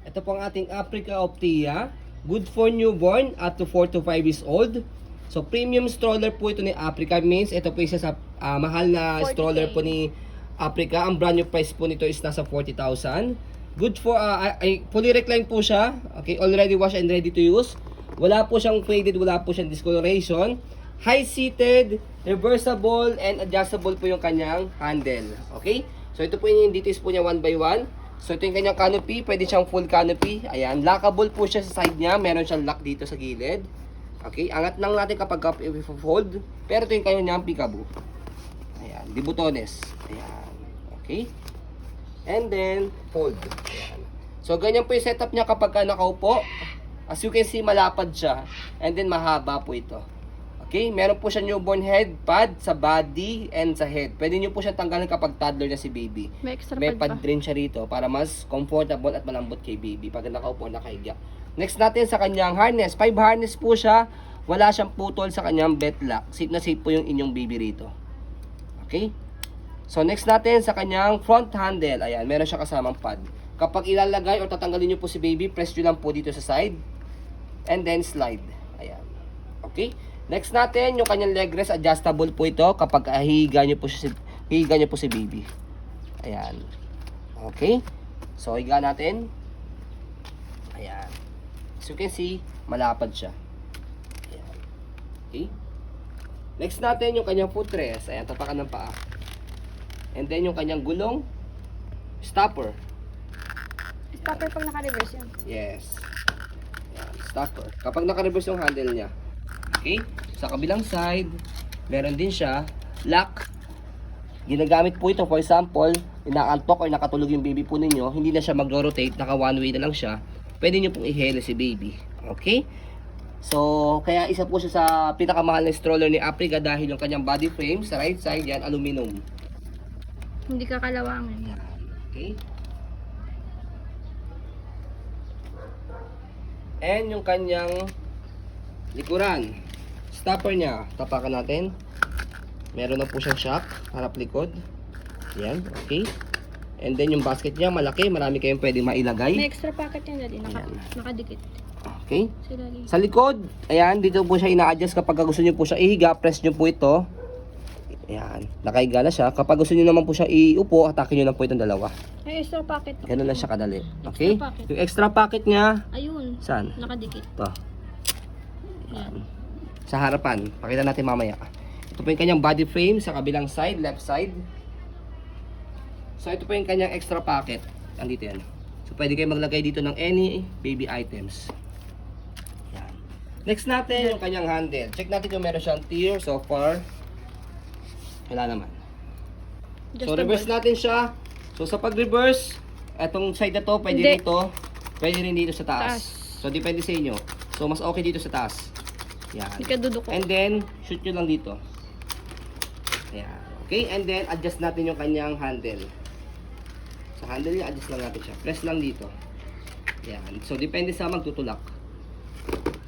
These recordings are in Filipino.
Ito po ang ating Africa Optia. Good for newborn up to 4 to 5 years old. So, premium stroller po ito ni Africa. Means, ito po isa sa mahal na 40K. stroller po ni Africa. Ang brand new price po nito is nasa 40,000. Good for, fully reclined po siya. Okay, already washed and ready to use. Wala po siyang faded, wala po siyang discoloration. High-seated, reversible, and adjustable po yung kanyang handle. Okay? So, ito po yung details po niya one by one. So, ito yung kanyang canopy. Pwede siyang full canopy. Ayan. Lockable po siya sa side niya. Meron siyang lock dito sa gilid. Okay? Angat lang natin kapag i-fold. Pero ito yung kanyang peekaboo. Ayan. Di butones. Ayan. Okay? And then, fold. Ayan. So, ganyan po yung setup niya kapag nakaupo. As you can see, malapad siya. And then, mahaba po ito. Okay, meron po siya newborn head pad sa body and sa head. Pwede niyo po siya tanggalin kapag toddler na si baby. May extra May pad pad pa. rin siya rito para mas comfortable at malambot kay baby pag nakaupo o nakahiga. Next natin sa kanyang harness. 5 harness po siya. Wala siyang putol sa kanyang belt lock. Safe na safe po yung inyong baby rito. Okay? So next natin sa kanyang front handle. Ayan, meron siya kasamang pad. Kapag ilalagay o tatanggalin niyo po si baby, press niyo lang po dito sa side. And then slide. Ayan. Okay? Next natin, yung kanyang leg rest, adjustable po ito kapag hihiga nyo po si baby. Ayan. Okay. So, higa natin. Ayan. As you can see, malapad siya. Ayan. Okay. Next natin, yung kanyang footrest. Ayan, tapakan ng paa. And then, yung kanyang gulong, stopper. Stopper pag naka-reverse yan. Yes. Ayan, stopper. Kapag naka-reverse yung handle niya. Okay? Sa kabilang side, meron din siya lock. Ginagamit po ito, for example, inaantok or nakatulog yung baby po ninyo, hindi na siya mag-rotate, naka one way na lang siya. Pwede nyo pong i-hele si baby. Okay? So, kaya isa po siya sa pinakamahal na stroller ni Africa dahil yung kanyang body frame sa right side yan, aluminum. Hindi kakalawangan. Yan. Okay? And yung kanyang likuran. Stopper niya, tapakan natin. Meron na po siyang shock, harap likod. Yan, okay. And then yung basket niya, malaki, marami kayong pwedeng mailagay. May extra pocket yan dali. Ayan. Nakadikit. Okay. Sa ilalim. Sa likod, ayan, dito po siya ina-adjust kapag gusto niyo po siya ihiga, press niyo po ito. Ayan, nakahiga na siya. Kapag gusto niyo naman po siya iupo, atakin niyo lang po itong dalawa. May extra pocket. Ganun lang siya kadali. Okay? Extra pocket. Yung extra pocket niya, Ayun. saan? Nakadikit. Ito. Yan. Sa harapan. Pakita natin mamaya. Ito po yung kanyang body frame sa kabilang side, left side. So ito po yung kanyang extra pocket. Andito yan. So pwede kayo maglagay dito ng any baby items. Yan. Next natin yung kanyang handle. Check natin kung meron siyang tier. So far, wala naman. So reverse natin siya. So sa pag-reverse, etong side na to, pwede Hindi. dito, pwede rin dito sa taas. Taas. So depende sa inyo. So mas okay dito sa taas. Yan. Hindi ka duduko. And then, shoot nyo lang dito. Ayan. Okay? And then, adjust natin yung kanyang handle. Sa handle niya, adjust lang natin siya. Press lang dito. Ayan. So, depende sa magtutulak.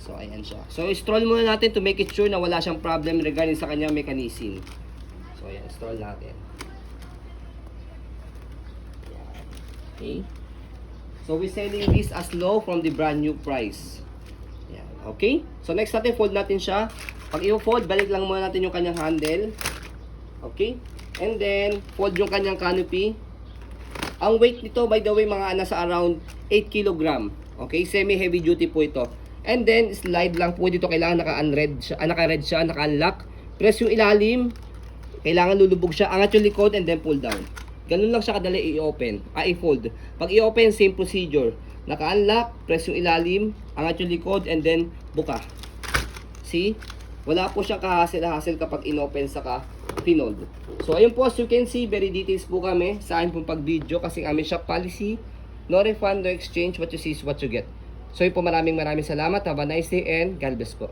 So, ayan siya. So, stroll muna natin to make it sure na wala siyang problem regarding sa kanyang mechanism. So, ayan. Stroll natin. Ayan. Okay? So, we're selling this as low from the brand new price. Ayan. Okay? So, next natin, fold natin siya. Pag i-fold, balik lang muna natin yung kanyang handle. Okay? And then, fold yung kanyang canopy. Ang weight nito, by the way, mga nasa around 8 kg. Okay? Semi-heavy duty po ito. And then, slide lang po dito. Kailangan naka-red siya, naka-unlock. Press yung ilalim. Kailangan lulubog siya. Angat yung likod and then pull down. Ganun lang siya kadali i-open. I-fold. Pag i-open, same procedure. Naka-unlock, press yung ilalim, angat yung likod, and then buka. See? Wala po siyang kahasel-hasel kapag in-open saka pinold. So, ayun po, as you can see, very details po kami sa akin pong pag-video kasi aming shop policy, no refund, no exchange, what you see is what you get. So, yun po, maraming salamat. Have a nice day and God bless po.